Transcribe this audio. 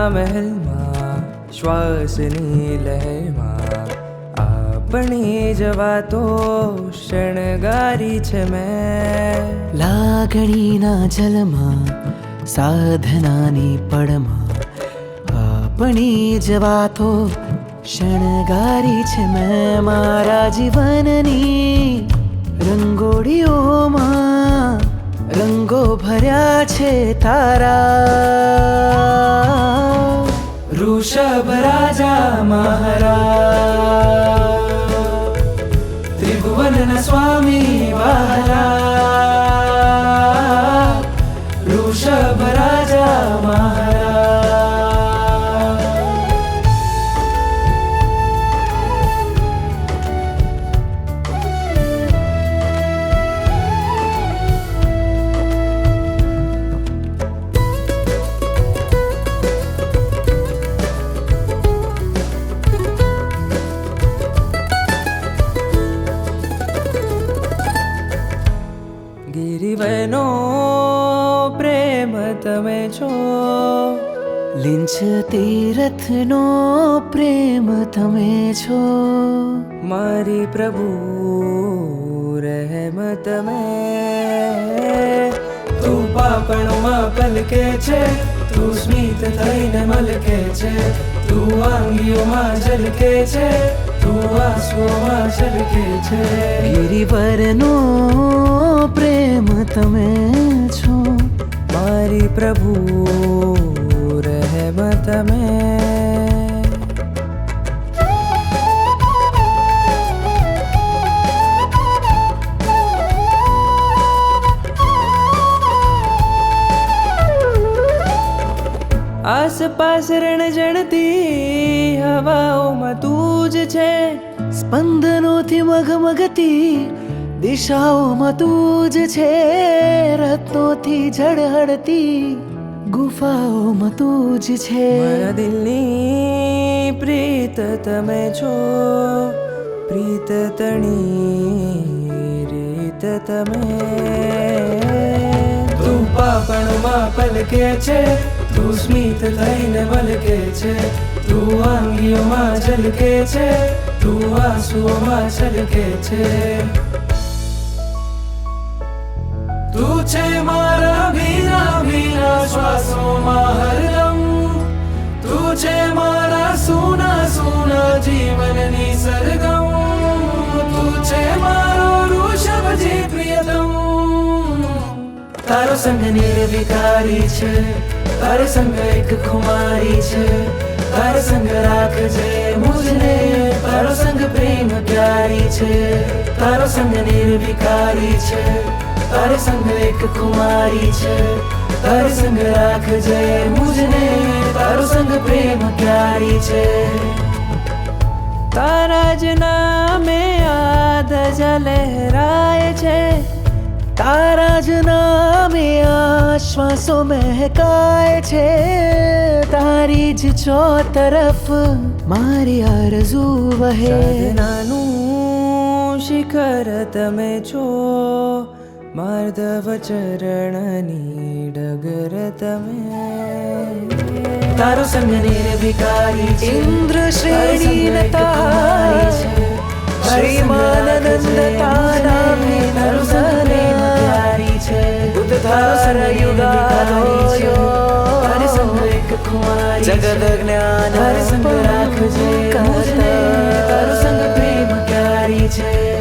મહેલમાં શ્વાસની લહેરમાં આપણી જવાતો શણગારી છે મેં. લાગણીના જલમાં સાધનાની પડમાં આપણી જવાતો શણગારી છે મેં. મારા જીવનની રંગોળીઓમાં રંગો ભર્યા છે તારા. વૃષભ રાજા મહારાજ, ત્રિભુવનના સ્વામી વહાલા. વૃષભ રાજા મહારાજ. ગિરિવનો પ્રેમ તમે છો, લીંચ તીરથનો પ્રેમ તમે છો. મારી પ્રભુ રહેમ તમે. તું પાપણોમાં પલકે છે, તું સ્મિત થઈને મલકે છે. તું આંગીઓમાં ઝલકે છે, તું આંસુઓમાં છલકે છે. ગિરિવરનો પ્રેમ તમે છો, મારી પ્રભુ રહેમ તમે. આસપાસ રણજણતી હવાઓમાં તું જ છે. સ્પંદનોથી મગમગતી દિશાઓમાં તું જ છે. રત્નોથી ઝળહળતી ગુફાઓમાં તું જ છે. મારા દિલની પ્રીત તમે છો, પ્રીત તણી રીત તમે. તું પાપણોમાં પલકે છે, તું સ્મિત થઈને મલકે છે. તું આંગીઓમાં ઝલકે છે, તું આંસુઓમાં છલકે છે. તું છે મારા ભીના ભીના શ્વાસોમાં હરદમ. તું છે મારા સૂના સૂના જીવનની સરગમ. તું છે મારો વૃષભજી પ્રિયતમ. તારો સંગ નિર્વિકારી છે, તારો સંગ એક ખુમારી છે. તારો સંગ રાખજે મુझने, તારો સંગ પ્રેમ પ્યારી છે. તારો સંગ નિર્વિકારી છે, તારો સંગ એક ખુમારી છે. તારો સંગ રાખજે મુझने, તારો સંગ પ્રેમ પ્યારી છે. તારા જ નામે આ ધજા લહેરાય છે. તારા જ નામે આશ્વાસો મહેકાય છે. તારી જ ચોતરફ મારી આરઝુ વહે. સાધનાનું શિખર તમે છો, માર્દવ ચરણની ડગર તમે. તારો સંગ નિર્વિકારી છે, ઇન્દ્ર શ્રેણી તારી છે. શ્રીમાનંદ તારા મે તારો સંગ પ્યારી છે. ઉદ્ધાર યુગાયો તારે સંગ એક ખુમારી છે. જગદ જ્ઞાન તારે સંગ રાખજે મુझने, તારો સંગ પ્રેમ પ્યારી છે.